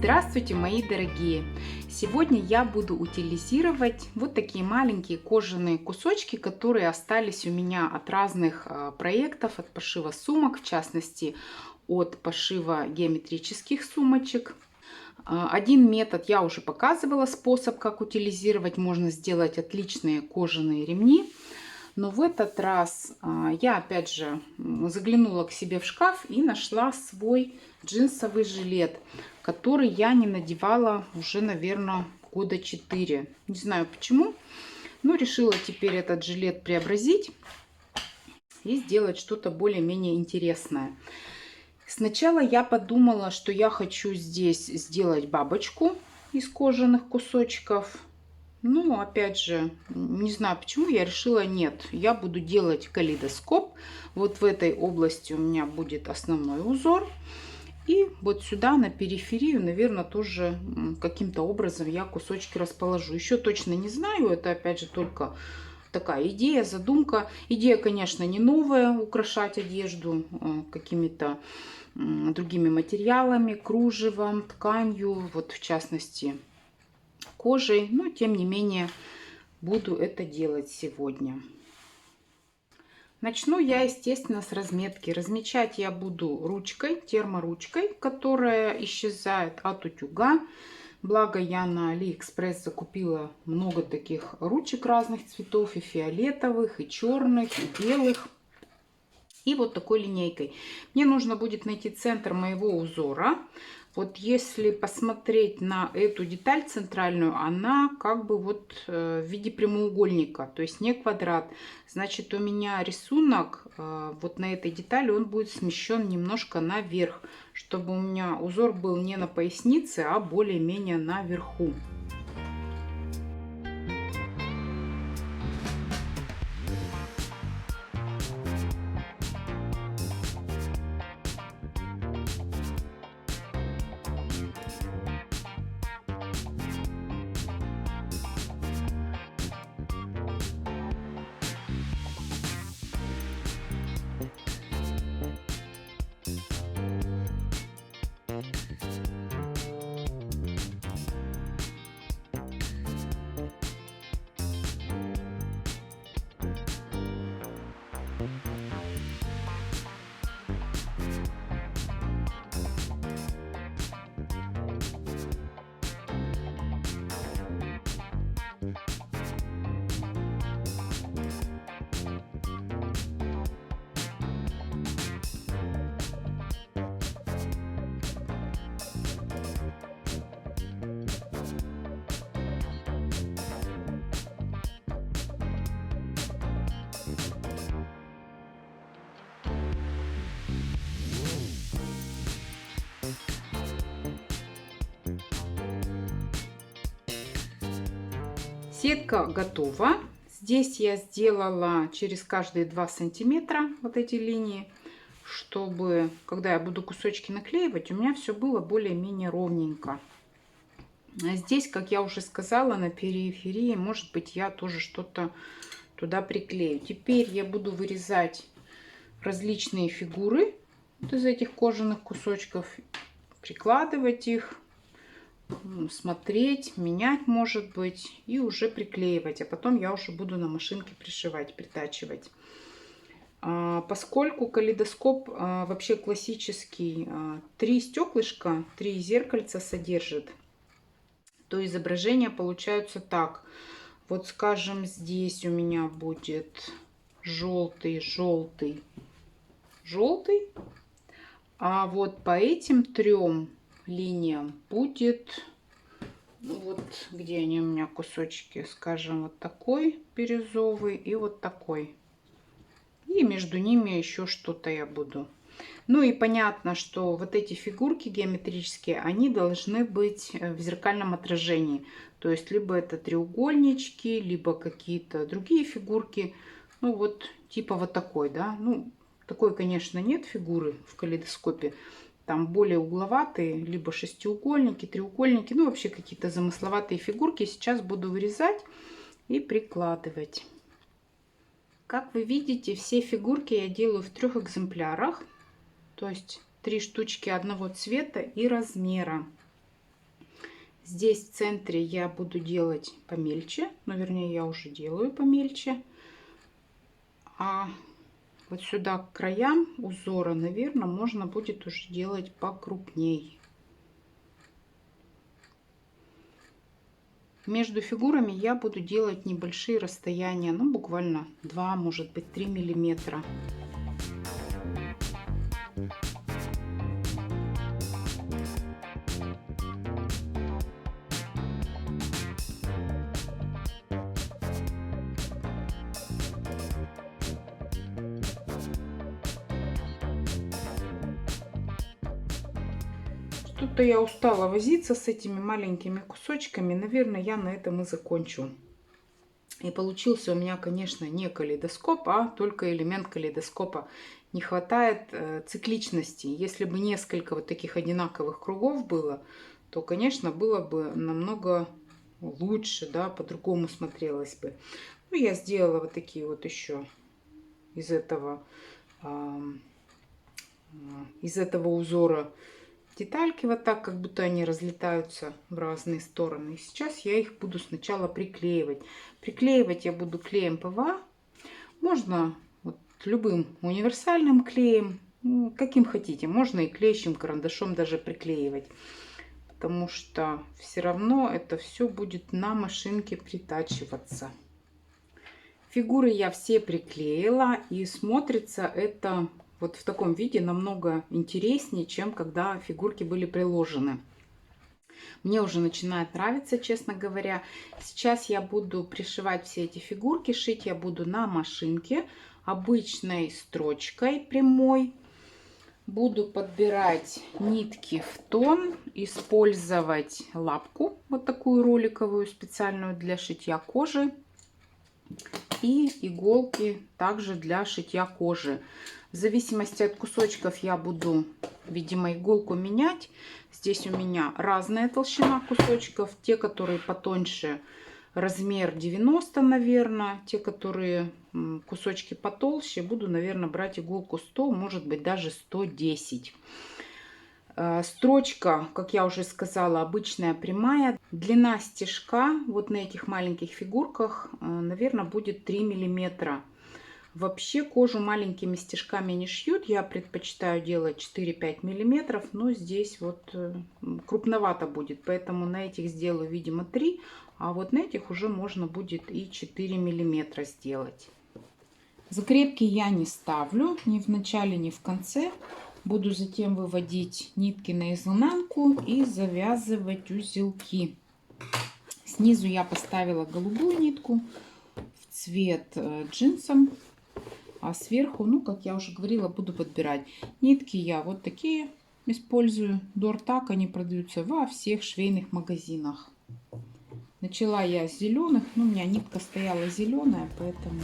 Здравствуйте, мои дорогие! Сегодня я буду утилизировать вот такие маленькие кожаные кусочки, которые остались у меня от разных проектов, от пошива сумок, в частности, от пошива геометрических сумочек. Один метод я уже показывала, способ, как утилизировать. Можно сделать отличные кожаные ремни. Но в этот раз я опять же заглянула к себе в шкаф и нашла свой джинсовый жилет, который я не надевала уже, наверное, года 4. Не знаю почему, но решила теперь этот жилет преобразить и сделать что-то более-менее интересное. Сначала я подумала, что я хочу здесь сделать бабочку из кожаных кусочков. Ну, опять же, не знаю почему, я решила нет, я буду делать калейдоскоп. Вот в этой области у меня будет основной узор. И вот сюда на периферию, наверное, тоже каким-то образом я кусочки расположу. Еще точно не знаю, это опять же только такая идея, задумка. Идея, конечно, не новая, украшать одежду какими-то другими материалами, кружевом, тканью, вот в частности кожей, но тем не менее буду это делать сегодня. Начну я, естественно, с разметки. Размечать я буду ручкой, терморучкой, которая исчезает от утюга. Благо я на Алиэкспресс закупила много таких ручек разных цветов, и фиолетовых, и черных, и белых. И вот такой линейкой. Мне нужно будет найти центр моего узора. Вот если посмотреть на эту деталь центральную, она как бы вот в виде прямоугольника, то есть не квадрат. Значит, у меня рисунок вот на этой детали, он будет смещен немножко наверх, чтобы у меня узор был не на пояснице, а более-менее наверху. Сетка готова. Здесь я сделала через каждые 2 сантиметра вот эти линии, чтобы, когда я буду кусочки наклеивать, у меня все было более-менее ровненько. А здесь, как я уже сказала, на периферии, может быть, я тоже что-то туда приклею. Теперь я буду вырезать различные фигуры вот из этих кожаных кусочков, прикладывать их, смотреть, менять, может быть, и уже приклеивать. А потом я уже буду на машинке пришивать, притачивать. Поскольку калейдоскоп вообще классический, 3 стеклышка, 3 зеркальца содержит, то изображения получаются так. Вот, скажем, здесь у меня будет желтый, желтый, желтый. А вот по этим 3 линиям будет, ну вот где они у меня кусочки, скажем, вот такой бирюзовый и вот такой. И между ними еще что-то я буду. Ну и понятно, что вот эти фигурки геометрические, они должны быть в зеркальном отражении. То есть либо это треугольнички, либо какие-то другие фигурки. Ну вот типа вот такой, да. Ну такой, конечно, нет фигуры в калейдоскопе. Там более угловатые, либо шестиугольники, треугольники, ну вообще какие-то замысловатые фигурки. Сейчас буду вырезать и прикладывать. Как вы видите, все фигурки я делаю в 3 экземплярах. То есть 3 штучки одного цвета и размера. Здесь в центре я буду делать помельче, ну, вернее, я уже делаю помельче. А вот сюда к краям узора, наверное, можно будет уже делать покрупней. Между фигурами я буду делать небольшие расстояния, ну, буквально 2, может быть, 3 миллиметра. Что-то я устала возиться с этими маленькими кусочками. Наверное, я на этом и закончу. И получился у меня, конечно, не калейдоскоп, а только элемент калейдоскопа. Не хватает цикличности. Если бы несколько вот таких одинаковых кругов было, то, конечно, было бы намного лучше, да, по-другому смотрелось бы. Ну, я сделала вот такие вот еще из этого узора детальки, вот так, как будто они разлетаются в разные стороны. И сейчас я их буду сначала приклеивать. Приклеивать я буду клеем ПВА. Можно вот любым универсальным клеем, каким хотите. Можно и клеящим карандашом даже приклеивать. Потому что все равно это все будет на машинке притачиваться. Фигуры я все приклеила, и смотрится это вот в таком виде намного интереснее, чем когда фигурки были приложены. Мне уже начинает нравиться, честно говоря. Сейчас я буду пришивать все эти фигурки. Шить я буду на машинке обычной строчкой прямой. Буду подбирать нитки в тон, использовать лапку, вот такую роликовую, специальную для шитья кожи. И иголки также для шитья кожи. В зависимости от кусочков я буду, видимо, иголку менять. Здесь у меня разная толщина кусочков. Те, которые потоньше, размер 90, наверное. Те, которые кусочки потолще, буду, наверное, брать иголку 100, может быть, даже 110. Строчка, как я уже сказала, обычная прямая. Длина стежка вот на этих маленьких фигурках, наверное, будет 3 миллиметра. Вообще кожу маленькими стежками не шьют. Я предпочитаю делать 4-5 миллиметров, но здесь вот крупновато будет. Поэтому на этих сделаю, видимо, 3, а вот на этих уже можно будет и 4 миллиметра сделать. Закрепки я не ставлю ни в начале, ни в конце. Буду затем выводить нитки на изнанку и завязывать узелки. Снизу я поставила голубую нитку в цвет джинсом. А сверху, ну, как я уже говорила, буду подбирать. Нитки я вот такие использую. Дортак, они продаются во всех швейных магазинах. Начала я с зеленых, но у меня нитка стояла зеленая, поэтому...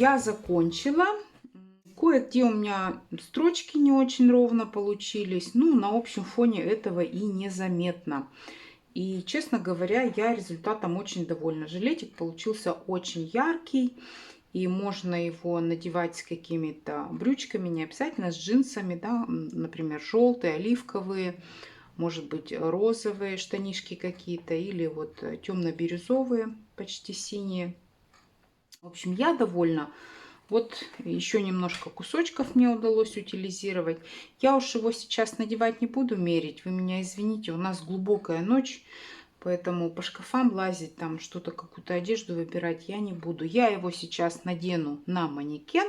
я закончила. Кое-где у меня строчки не очень ровно получились. Ну, на общем фоне этого и незаметно. И, честно говоря, я результатом очень довольна. Жилетик получился очень яркий. И можно его надевать с какими-то брючками, не обязательно с джинсами, да, например, желтые, оливковые, может быть, розовые штанишки какие-то, или вот темно-бирюзовые, почти синие. В общем, я довольна. Вот еще немножко кусочков мне удалось утилизировать. Я уж его сейчас надевать не буду, мерить. Вы меня извините, у нас глубокая ночь. Поэтому по шкафам лазить, там что-то, какую-то одежду выбирать я не буду. Я его сейчас надену на манекен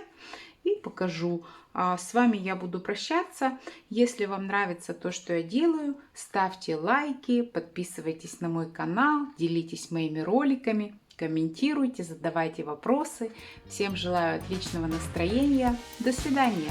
и покажу. А с вами я буду прощаться. Если вам нравится то, что я делаю, ставьте лайки, подписывайтесь на мой канал, делитесь моими роликами, комментируйте, задавайте вопросы. Всем желаю отличного настроения. До свидания.